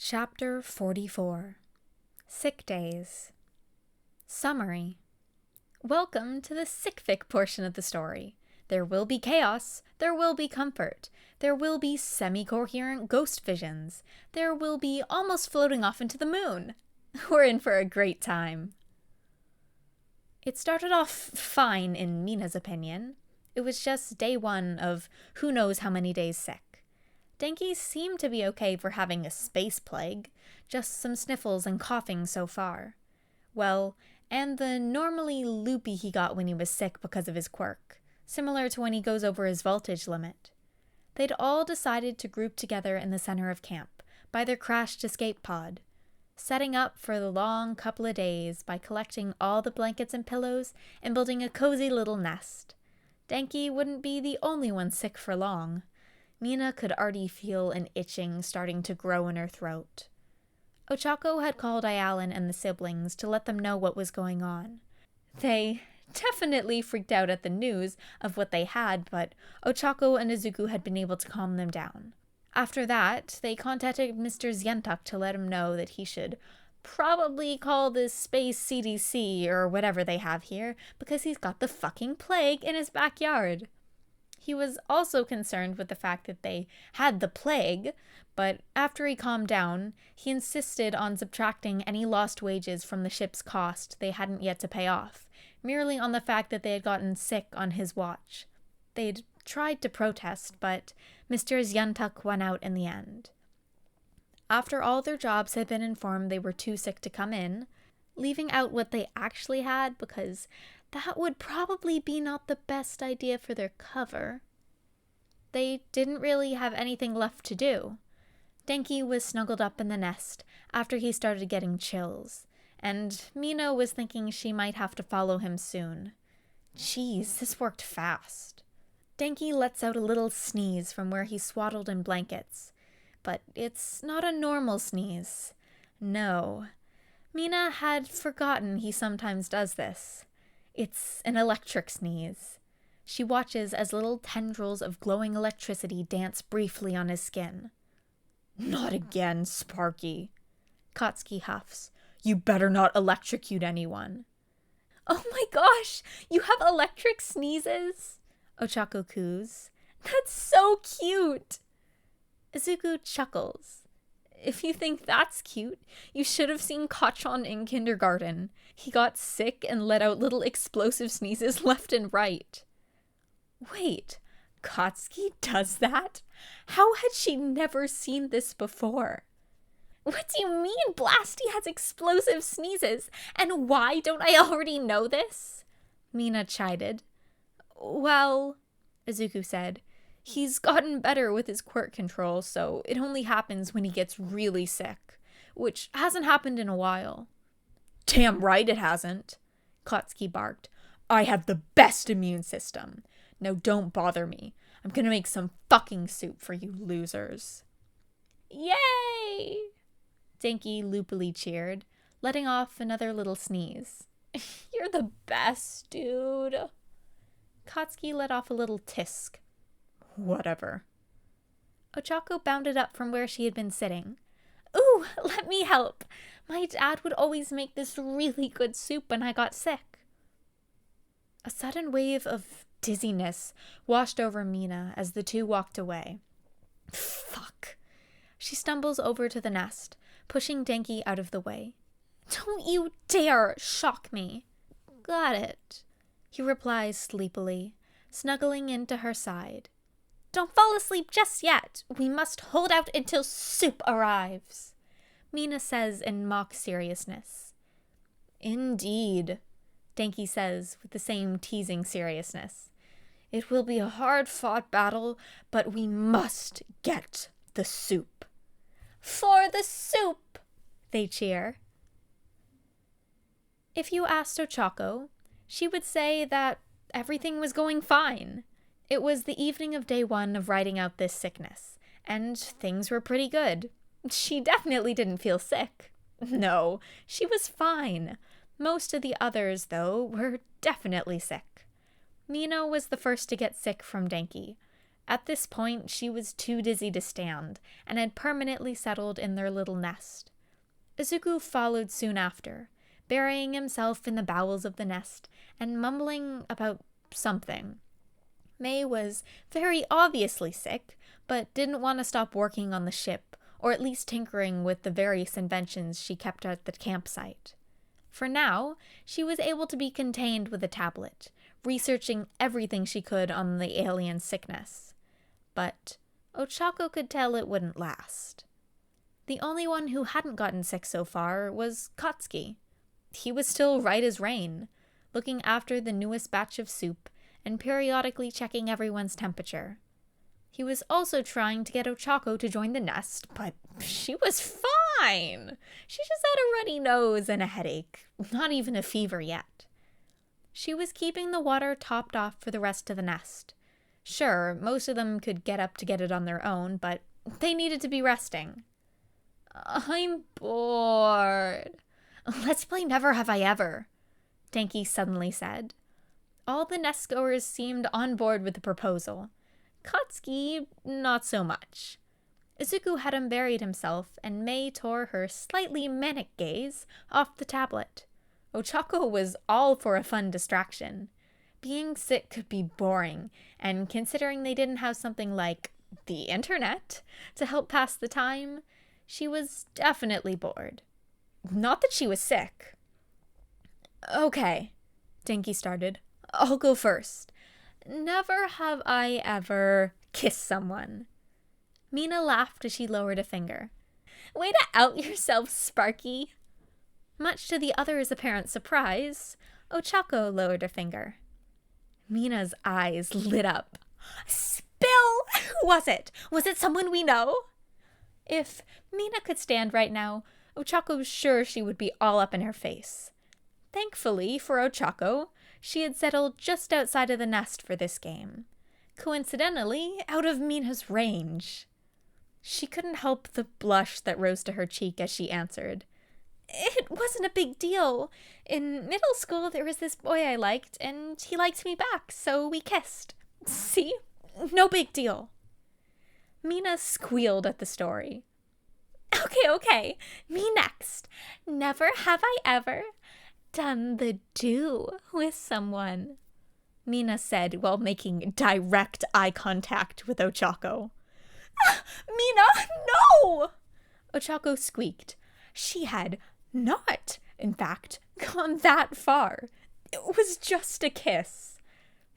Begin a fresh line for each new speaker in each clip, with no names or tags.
Chapter 44 Sick Days. Summary. Welcome to the sick-fic portion of the story. There will be chaos, there will be comfort, there will be semi-coherent ghost visions, there will be almost floating off into the moon. We're in for a great time. It started off fine in Mina's opinion. It was just day one of who knows how many days sick. Denki seemed to be okay for having a space plague, just some sniffles and coughing so far. Well, and the normally loopy he got when he was sick because of his quirk, similar to when he goes over his voltage limit. They'd all decided to group together in the center of camp, by their crashed escape pod, setting up for the long couple of days by collecting all the blankets and pillows and building a cozy little nest. Denki wouldn't be the only one sick for long. Mina could already feel an itching starting to grow in her throat. Ochako had called Ayalin and the siblings to let them know what was going on. They definitely freaked out at the news of what they had, but Ochako and Izuku had been able to calm them down. After that, they contacted Mr. Zentak to let him know that he should probably call the Space CDC or whatever they have here because he's got the fucking plague in his backyard. He was also concerned with the fact that they had the plague, but after he calmed down, he insisted on subtracting any lost wages from the ship's cost they hadn't yet to pay off, merely on the fact that they had gotten sick on his watch. They'd tried to protest, but Mr. Zentak won out in the end. After all their jobs had been informed they were too sick to come in, leaving out what they actually had because that would probably be not the best idea for their cover. They didn't really have anything left to do. Denki was snuggled up in the nest after he started getting chills, and Mina was thinking she might have to follow him soon. Jeez, this worked fast. Denki lets out a little sneeze from where he's swaddled in blankets, but it's not a normal sneeze. No. Mina had forgotten he sometimes does this. It's an electric sneeze. She watches as little tendrils of glowing electricity dance briefly on his skin. Not again, Sparky. Katsuki huffs. You better not electrocute anyone. Oh my gosh, you have electric sneezes? Ochako coos. That's so cute. Izuku chuckles. If you think that's cute, you should have seen Kachan in kindergarten. He got sick and let out little explosive sneezes left and right. Wait, Katsuki does that? How had she never seen this before? What do you mean Blasty has explosive sneezes? And why don't I already know this? Mina chided. Well, Izuku said, he's gotten better with his quirk control, so it only happens when he gets really sick, which hasn't happened in a while. Damn right it hasn't, Katsuki barked. I have the best immune system. Now don't bother me. I'm gonna make some fucking soup for you losers. Yay! Denki loopily cheered, letting off another little sneeze. You're the best, dude. Katsuki let off a little tisk. Whatever. Ochako bounded up from where she had been sitting. Ooh, let me help. My dad would always make this really good soup when I got sick. A sudden wave of dizziness washed over Mina as the two walked away. Fuck. She stumbles over to the nest, pushing Denki out of the way. Don't you dare shock me. Got it, he replies sleepily, snuggling into her side. Don't fall asleep just yet. We must hold out until soup arrives, Mina says in mock seriousness. Indeed, Denki says with the same teasing seriousness. It will be a hard-fought battle, but we must get the soup. For the soup, they cheer. If you asked Ochako, she would say that everything was going fine. It was the evening of day one of riding out this sickness, and things were pretty good. She definitely didn't feel sick. No, she was fine. Most of the others, though, were definitely sick. Mina was the first to get sick from Denki. At this point, she was too dizzy to stand and had permanently settled in their little nest. Izuku followed soon after, burying himself in the bowels of the nest and mumbling about something. Mei was very obviously sick, but didn't want to stop working on the ship, or at least tinkering with the various inventions she kept at the campsite. For now, she was able to be contained with a tablet, researching everything she could on the alien sickness. But Ochako could tell it wouldn't last. The only one who hadn't gotten sick so far was Katsuki. He was still right as rain, looking after the newest batch of soup and periodically checking everyone's temperature. He was also trying to get Ochako to join the nest, but she was fine. She just had a runny nose and a headache, not even a fever yet. She was keeping the water topped off for the rest of the nest. Sure, most of them could get up to get it on their own, but they needed to be resting. I'm bored. Let's play Never Have I Ever, Denki suddenly said. All the nest-goers seemed on board with the proposal. Katsuki, not so much. Izuku had unburied himself, and Mei tore her slightly manic gaze off the tablet. Ochako was all for a fun distraction. Being sick could be boring, and considering they didn't have something like the internet to help pass the time, she was definitely bored. Not that she was sick. Okay, Denki started. I'll go first. Never have I ever kissed someone. Mina laughed as she lowered a finger. Way to out yourself, Sparky. Much to the others' apparent surprise, Ochako lowered a finger. Mina's eyes lit up. Spill! Who was it? Was it someone we know? If Mina could stand right now, Ochako was sure she would be all up in her face. Thankfully for Ochako, she had settled just outside of the nest for this game. Coincidentally, out of Mina's range. She couldn't help the blush that rose to her cheek as she answered. It wasn't a big deal. In middle school, there was this boy I liked, and he liked me back, so we kissed. See? No big deal. Mina squealed at the story. Okay, me next. Never have I ever done the do with someone, Mina said while making direct eye contact with Ochako. Mina, no! Ochako squeaked. She had not, in fact, gone that far. It was just a kiss.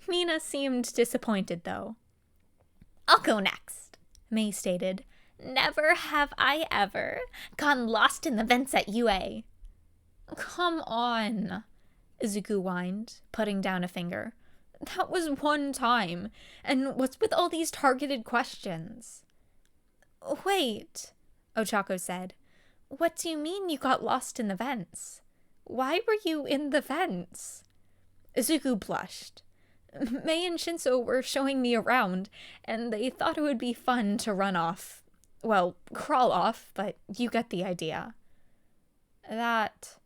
Mina seemed disappointed, though. I'll go next, Mei stated. Never have I ever gotten lost in the vents at UA. Come on, Izuku whined, putting down a finger. That was one time, and what's with all these targeted questions? Wait, Ochako said. What do you mean you got lost in the vents? Why were you in the vents? Izuku blushed. Mei and Shinso were showing me around, and they thought it would be fun to run off. Well, crawl off, but you get the idea. That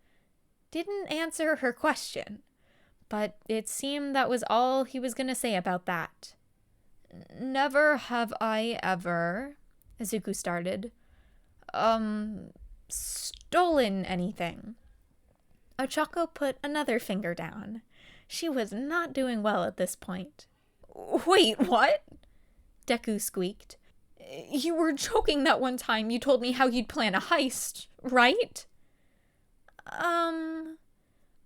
didn't answer her question, but it seemed that was all he was going to say about that. Never have I ever, Izuku started, stolen anything. Ochako put another finger down. She was not doing well at this point. Wait, what? Deku squeaked. You were joking that one time you told me how you'd plan a heist, right?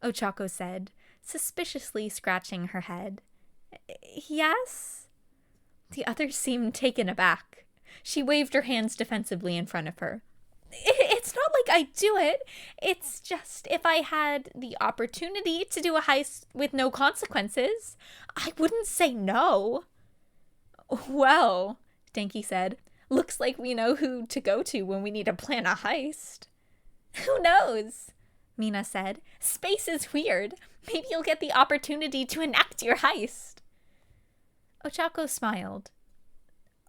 Ochako said, suspiciously scratching her head. Yes? The others seemed taken aback. She waved her hands defensively in front of her. It's not like I do it. It's just if I had the opportunity to do a heist with no consequences, I wouldn't say no. Well, Denki said, looks like we know who to go to when we need to plan a heist. Who knows? Mina said. Space is weird. Maybe you'll get the opportunity to enact your heist. Ochako smiled.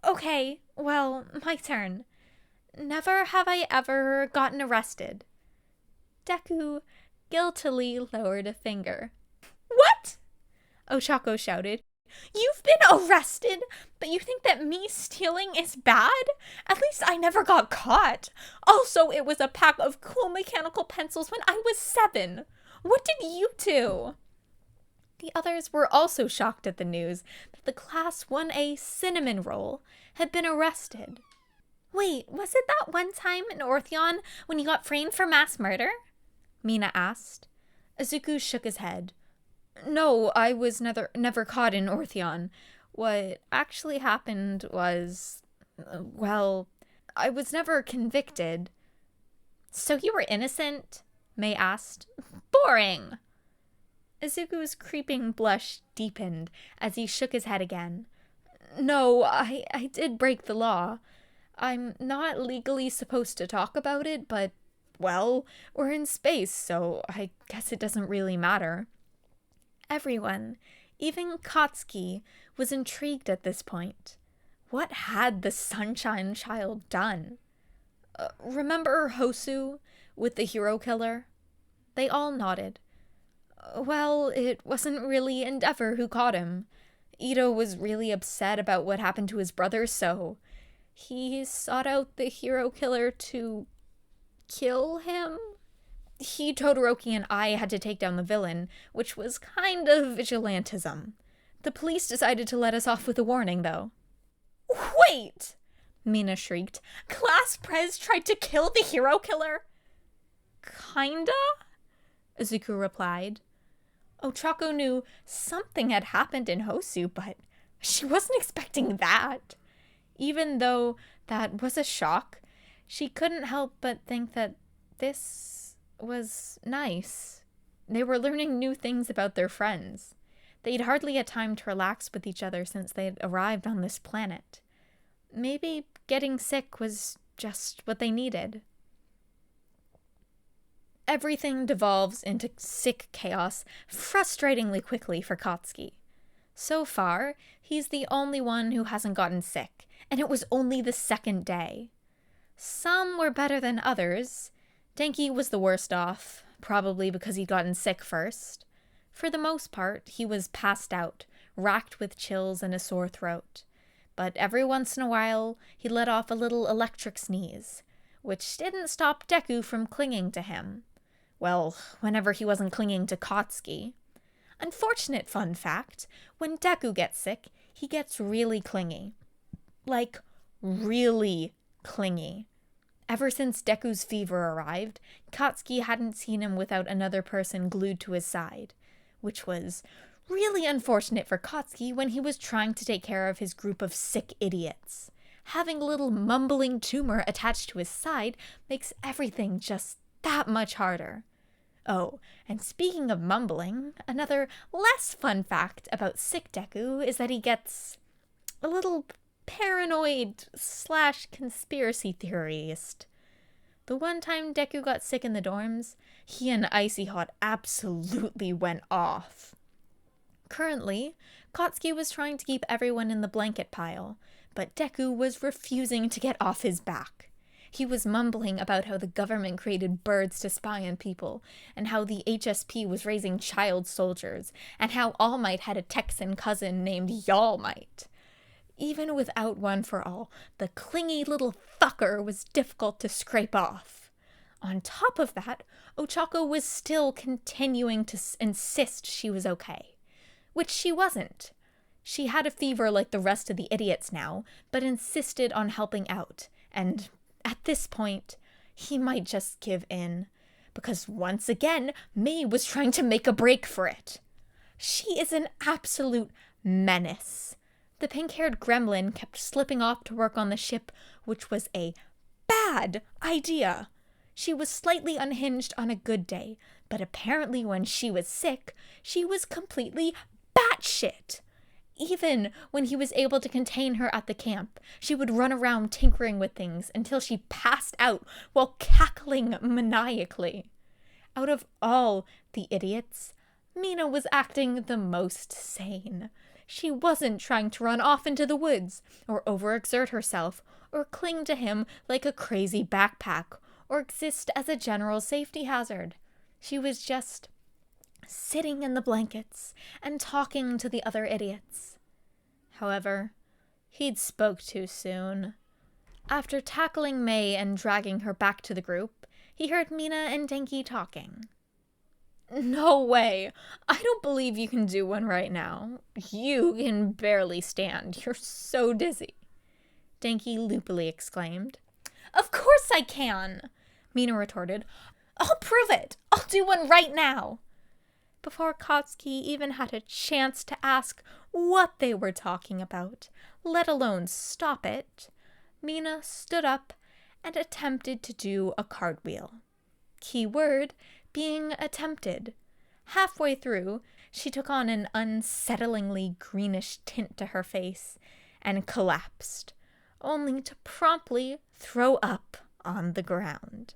Okay, well, my turn. Never have I ever gotten arrested. Deku guiltily lowered a finger. What? Ochako shouted. You've been arrested, but you think that me stealing is bad? At least I never got caught. Also, it was a pack of cool mechanical pencils when I was 7. What did you do? The others were also shocked at the news that the Class 1A cinnamon roll had been arrested. Wait, was it that one time in Ortheon when you got framed for mass murder? Mina asked. Izuku shook his head. No, I was never caught in Ortheon. What actually happened was, well, I was never convicted. So you were innocent? Mei asked. Boring. Izuku's creeping blush deepened as he shook his head again. No, I did break the law. I'm not legally supposed to talk about it, but, well, we're in space, so I guess it doesn't really matter. Everyone, even Katsuki, was intrigued at this point. What had the Sunshine Child done? Remember Hosu with the hero killer? They all nodded. Well, it wasn't really Endeavor who caught him. Ito was really upset about what happened to his brother, so he sought out the hero killer to kill him. He, Todoroki, and I had to take down the villain, which was kind of vigilantism. The police decided to let us off with a warning, though. Wait! Mina shrieked. Class Prez tried to kill the hero killer? Kinda? Izuku replied. Ochako knew something had happened in Hosu, but she wasn't expecting that. Even though that was a shock, she couldn't help but think that this was nice. They were learning new things about their friends. They'd hardly had time to relax with each other since they'd arrived on this planet. Maybe getting sick was just what they needed. Everything devolves into sick chaos frustratingly quickly for Katsuki. So far, he's the only one who hasn't gotten sick, and it was only the 2nd day. Some were better than others. Denki was the worst off, probably because he'd gotten sick first. For the most part, he was passed out, racked with chills and a sore throat. But every once in a while, he let off a little electric sneeze, which didn't stop Deku from clinging to him. Well, whenever he wasn't clinging to Katsuki. Unfortunate fun fact, when Deku gets sick, he gets really clingy. Like, really clingy. Ever since Deku's fever arrived, Katsuki hadn't seen him without another person glued to his side, which was really unfortunate for Katsuki when he was trying to take care of his group of sick idiots. Having a little mumbling tumor attached to his side makes everything just that much harder. Oh, and speaking of mumbling, another less fun fact about sick Deku is that he gets a little paranoid / conspiracy theorist. The one time Deku got sick in the dorms, he and Icy Hot absolutely went off. Currently, Katsuki was trying to keep everyone in the blanket pile, but Deku was refusing to get off his back. He was mumbling about how the government created birds to spy on people, and how the HSP was raising child soldiers, and how All Might had a Texan cousin named Y'all Might. Even without One for All, the clingy little fucker was difficult to scrape off. On top of that, Ochako was still continuing to insist she was okay, which she wasn't. She had a fever like the rest of the idiots now, but insisted on helping out, and at this point, he might just give in, because once again, Mei was trying to make a break for it. She is an absolute menace. The pink-haired gremlin kept slipping off to work on the ship, which was a bad idea. She was slightly unhinged on a good day, but apparently when she was sick, she was completely batshit. Even when he was able to contain her at the camp, she would run around tinkering with things until she passed out while cackling maniacally. Out of all the idiots, Mina was acting the most sane. She wasn't trying to run off into the woods, or overexert herself, or cling to him like a crazy backpack, or exist as a general safety hazard. She was just sitting in the blankets and talking to the other idiots. However, he'd spoke too soon. After tackling Mei and dragging her back to the group, he heard Mina and Denki talking. "No way! I don't believe you can do one right now. You can barely stand. You're so dizzy," Denki loopily exclaimed. "Of course I can," Mina retorted. "I'll prove it. I'll do one right now." Before Katsuki even had a chance to ask what they were talking about, let alone stop it, Mina stood up and attempted to do a cartwheel. Key word being attempted. Halfway through, she took on an unsettlingly greenish tint to her face and collapsed, only to promptly throw up on the ground.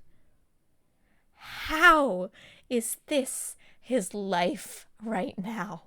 How is this his life right now?